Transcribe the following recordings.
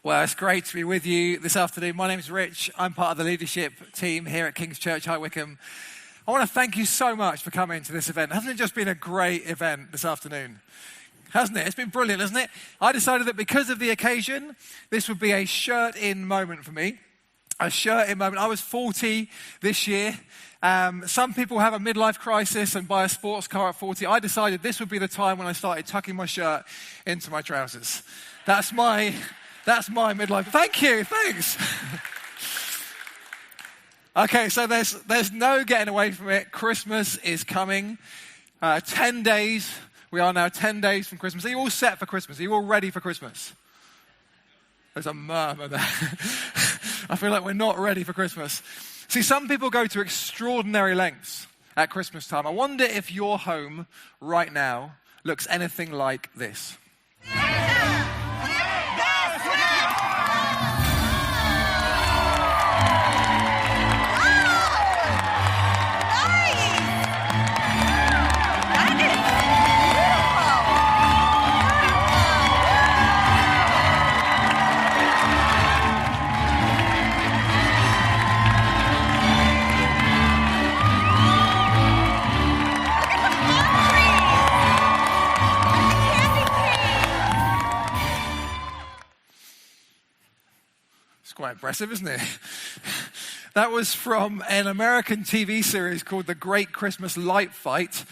Well, it's great to be with you this afternoon. My name's Rich. I'm part of the leadership team here at King's Church, High Wycombe. I want to thank you so much for coming to this event. Hasn't it just been a great event this afternoon? Hasn't it? It's been brilliant, hasn't it? I decided that because of the occasion, this would be a shirt-in moment for me. A shirt-in moment. I was 40 this year. Some people have a midlife crisis and buy a sports car at 40. I decided this would be the time when I started tucking my shirt into my trousers. That's my midlife. Thank you, thanks. Okay, so there's no getting away from it. Christmas is coming. 10 days. We are now 10 days from Christmas. Are you all set for Christmas? Are you all ready for Christmas? There's a murmur there. I feel like we're not ready for Christmas. See, some people go to extraordinary lengths at Christmas time. I wonder if your home right now looks anything like this. Quite impressive, isn't it? That was from an American TV series called The Great Christmas Light Fight.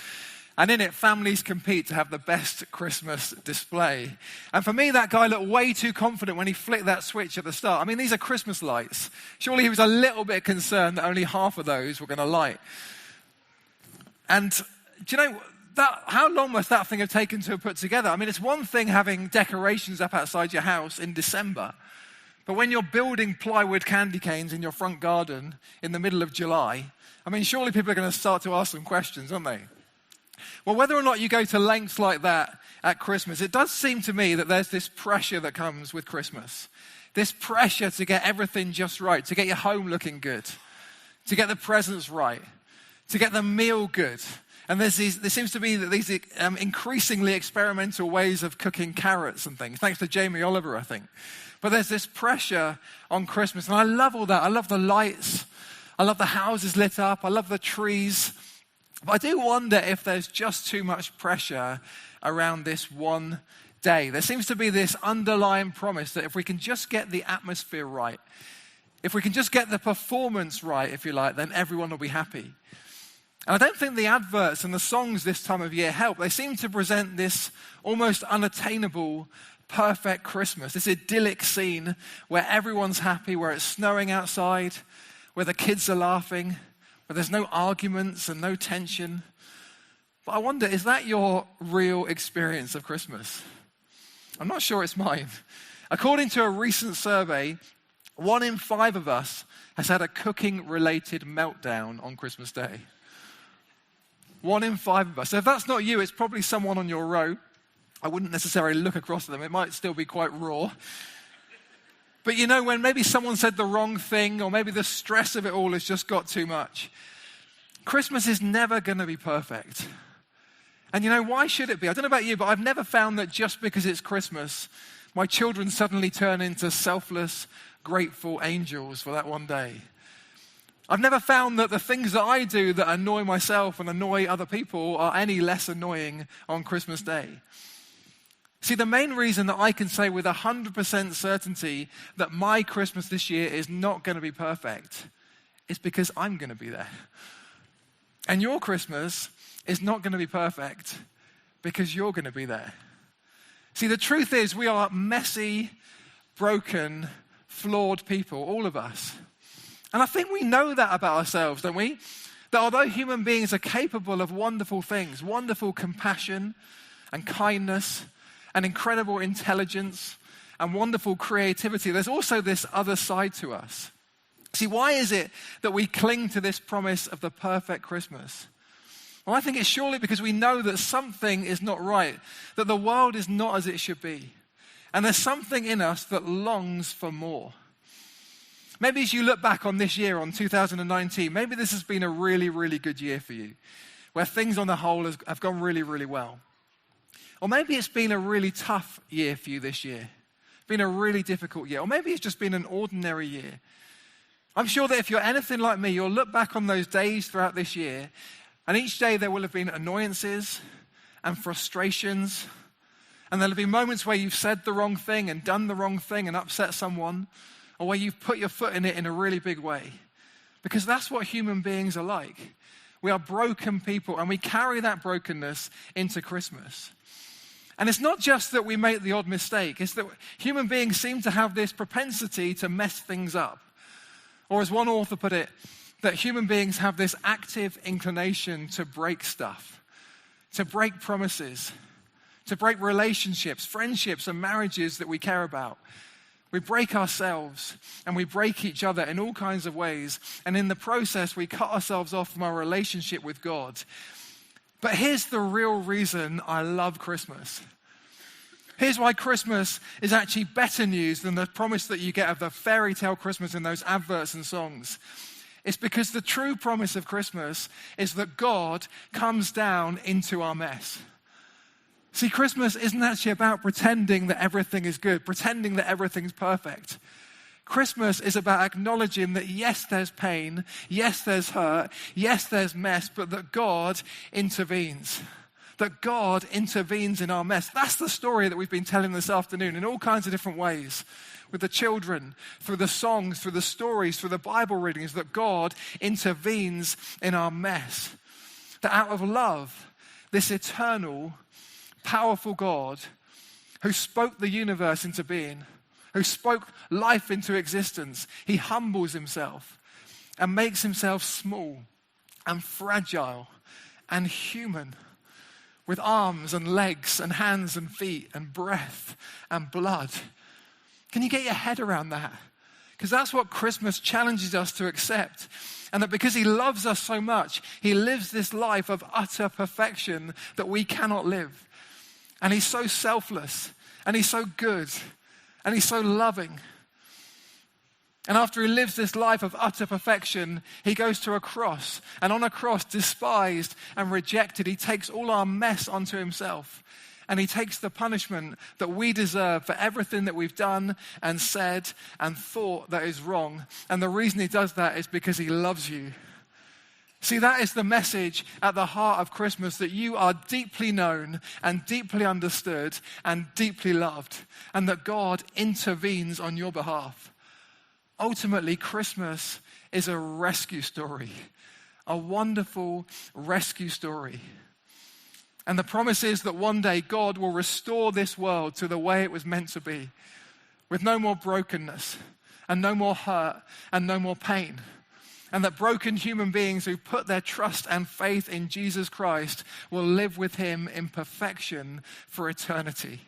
And in it, families compete to have the best Christmas display. And for me, that guy looked way too confident when he flicked that switch at the start. I mean, these are Christmas lights. Surely he was a little bit concerned that only half of those were going to light. And do you know, how long must that thing have taken to put together? I mean, it's one thing having decorations up outside your house in December. But when you're building plywood candy canes in your front garden in the middle of July, I mean, surely people are going to start to ask some questions, aren't they? Well, whether or not you go to lengths like that at Christmas, it does seem to me that there's this pressure that comes with Christmas. This pressure to get everything just right, to get your home looking good, to get the presents right, to get the meal good. And there seems to be these increasingly experimental ways of cooking carrots and things, thanks to Jamie Oliver, I think. But there's this pressure on Christmas, and I love all that. I love the lights. I love the houses lit up. I love the trees. But I do wonder if there's just too much pressure around this one day. There seems to be this underlying promise that if we can just get the atmosphere right, if we can just get the performance right, if you like, then everyone will be happy. And I don't think the adverts and the songs this time of year help. They seem to present this almost unattainable perfect Christmas, this idyllic scene where everyone's happy, where it's snowing outside, where the kids are laughing, where there's no arguments and no tension. But I wonder, is that your real experience of Christmas? I'm not sure it's mine. According to a recent survey, 1 in 5 of us has had a cooking-related meltdown on Christmas Day. 1 in 5 of us. So if that's not you, it's probably someone on your row. I wouldn't necessarily look across at them. It might still be quite raw. But you know, when maybe someone said the wrong thing, or maybe the stress of it all has just got too much. Christmas is never going to be perfect. And you know, why should it be? I don't know about you, but I've never found that just because it's Christmas, my children suddenly turn into selfless, grateful angels for that one day. I've never found that the things that I do that annoy myself and annoy other people are any less annoying on Christmas Day. See, the main reason that I can say with 100% certainty that my Christmas this year is not going to be perfect is because I'm going to be there. And your Christmas is not going to be perfect because you're going to be there. See, the truth is we are messy, broken, flawed people, all of us. And I think we know that about ourselves, don't we? That although human beings are capable of wonderful things, wonderful compassion and kindness, and incredible intelligence and wonderful creativity, there's also this other side to us. See, why is it that we cling to this promise of the perfect Christmas? Well, I think it's surely because we know that something is not right, that the world is not as it should be. And there's something in us that longs for more. Maybe as you look back on this year, on 2019, maybe this has been a really, really good year for you, where things on the whole have gone really, really well. Or maybe it's been a really tough year for you this year. been a really difficult year, or maybe it's just been an ordinary year. I'm sure that if you're anything like me, you'll look back on those days throughout this year, and each day there will have been annoyances and frustrations, and there'll be moments where you've said the wrong thing and done the wrong thing and upset someone, or where you've put your foot in it in a really big way. Because that's what human beings are like. We are broken people, and we carry that brokenness into Christmas. And it's not just that we make the odd mistake, it's that human beings seem to have this propensity to mess things up. Or as one author put it, that human beings have this active inclination to break stuff, to break promises, to break relationships, friendships, and marriages that we care about. We break ourselves and we break each other in all kinds of ways. And in the process, we cut ourselves off from our relationship with God. But here's the real reason I love Christmas. Here's why Christmas is actually better news than the promise that you get of the fairy tale Christmas in those adverts and songs. It's because the true promise of Christmas is that God comes down into our mess. See, Christmas isn't actually about pretending that everything is good, pretending that everything's perfect. Christmas is about acknowledging that yes, there's pain, yes, there's hurt, yes, there's mess, but that God intervenes. That God intervenes in our mess. That's the story that we've been telling this afternoon in all kinds of different ways. With the children, through the songs, through the stories, through the Bible readings, that God intervenes in our mess. That out of love, this eternal, powerful God who spoke the universe into being, who spoke life into existence, he humbles himself and makes himself small and fragile and human, with arms and legs and hands and feet and breath and blood. Can you get your head around that? Because that's what Christmas challenges us to accept. And that because he loves us so much, he lives this life of utter perfection that we cannot live. And he's so selfless, and he's so good, and he's so loving. And after he lives this life of utter perfection, he goes to a cross. And on a cross, despised and rejected, he takes all our mess onto himself. And he takes the punishment that we deserve for everything that we've done and said and thought that is wrong. And the reason he does that is because he loves you. See, that is the message at the heart of Christmas, that you are deeply known and deeply understood and deeply loved, and that God intervenes on your behalf. Ultimately, Christmas is a rescue story, a wonderful rescue story. And the promise is that one day God will restore this world to the way it was meant to be, with no more brokenness and no more hurt and no more pain. And that broken human beings who put their trust and faith in Jesus Christ will live with him in perfection for eternity.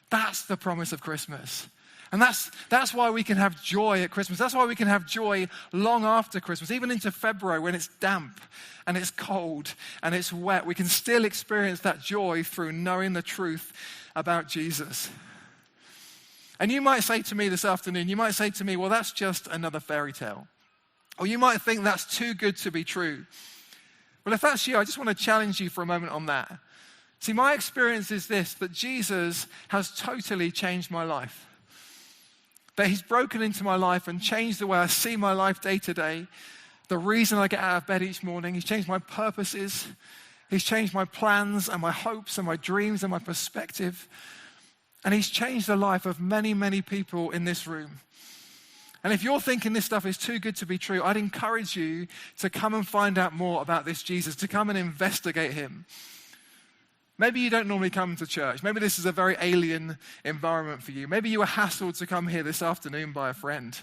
That's the promise of Christmas. And that's why we can have joy at Christmas. That's why we can have joy long after Christmas, even into February when it's damp and it's cold and it's wet. We can still experience that joy through knowing the truth about Jesus. And you might say to me this afternoon, well, that's just another fairy tale. Or you might think that's too good to be true. Well, if that's you, I just want to challenge you for a moment on that. See, my experience is this, that Jesus has totally changed my life. That he's broken into my life and changed the way I see my life day to day. The reason I get out of bed each morning. He's changed my purposes. He's changed my plans and my hopes and my dreams and my perspective. And he's changed the life of many, many people in this room. And if you're thinking this stuff is too good to be true, I'd encourage you to come and find out more about this Jesus, to come and investigate him. Maybe you don't normally come to church. Maybe this is a very alien environment for you. Maybe you were hassled to come here this afternoon by a friend.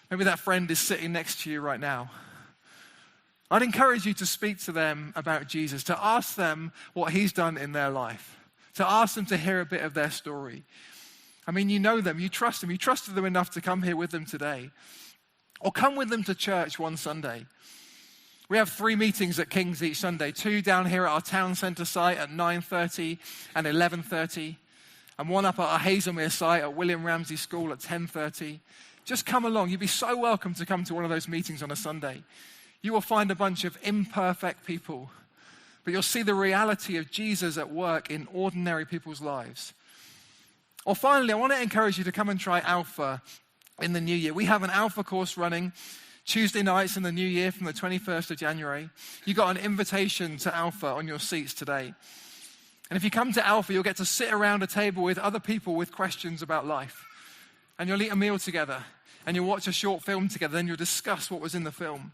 Maybe that friend is sitting next to you right now. I'd encourage you to speak to them about Jesus, to ask them what he's done in their life, to ask them to hear a bit of their story. I mean, you know them, you trust them, you trusted them enough to come here with them today. Or come with them to church one Sunday. We have 3 meetings at King's each Sunday, 2 down here at our town centre site at 9:30 and 11:30, and 1 up at our Hazelmere site at William Ramsey School at 10:30. Just come along. You'd be so welcome to come to one of those meetings on a Sunday. You will find a bunch of imperfect people, but you'll see the reality of Jesus at work in ordinary people's lives. Or finally, I want to encourage you to come and try Alpha in the new year. We have an Alpha course running Tuesday nights in the new year from the 21st of January. You got an invitation to Alpha on your seats today. And if you come to Alpha, you'll get to sit around a table with other people with questions about life. And you'll eat a meal together. And you'll watch a short film together. Then you'll discuss what was in the film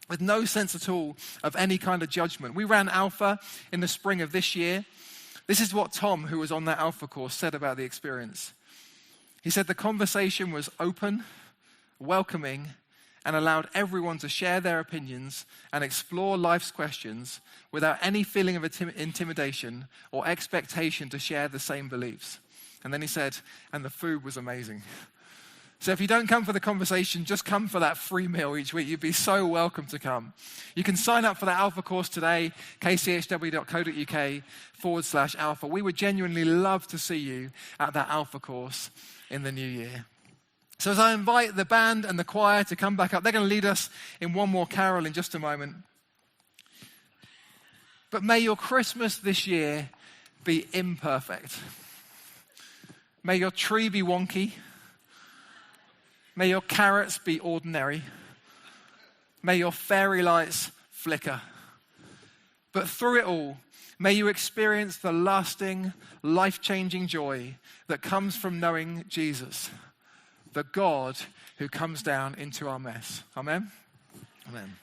with no sense at all of any kind of judgment. We ran Alpha in the spring of this year. This is what Tom, who was on that Alpha course, said about the experience. He said the conversation was open, welcoming, and allowed everyone to share their opinions and explore life's questions without any feeling of intimidation or expectation to share the same beliefs. And then he said, and the food was amazing. So if you don't come for the conversation, just come for that free meal each week. You'd be so welcome to come. You can sign up for that Alpha course today, kchw.co.uk/Alpha. We would genuinely love to see you at that Alpha course in the new year. So as I invite the band and the choir to come back up, they're going to lead us in one more carol in just a moment. But may your Christmas this year be imperfect. May your tree be wonky. May your carrots be ordinary. May your fairy lights flicker. But through it all, may you experience the lasting, life-changing joy that comes from knowing Jesus, the God who comes down into our mess. Amen? Amen.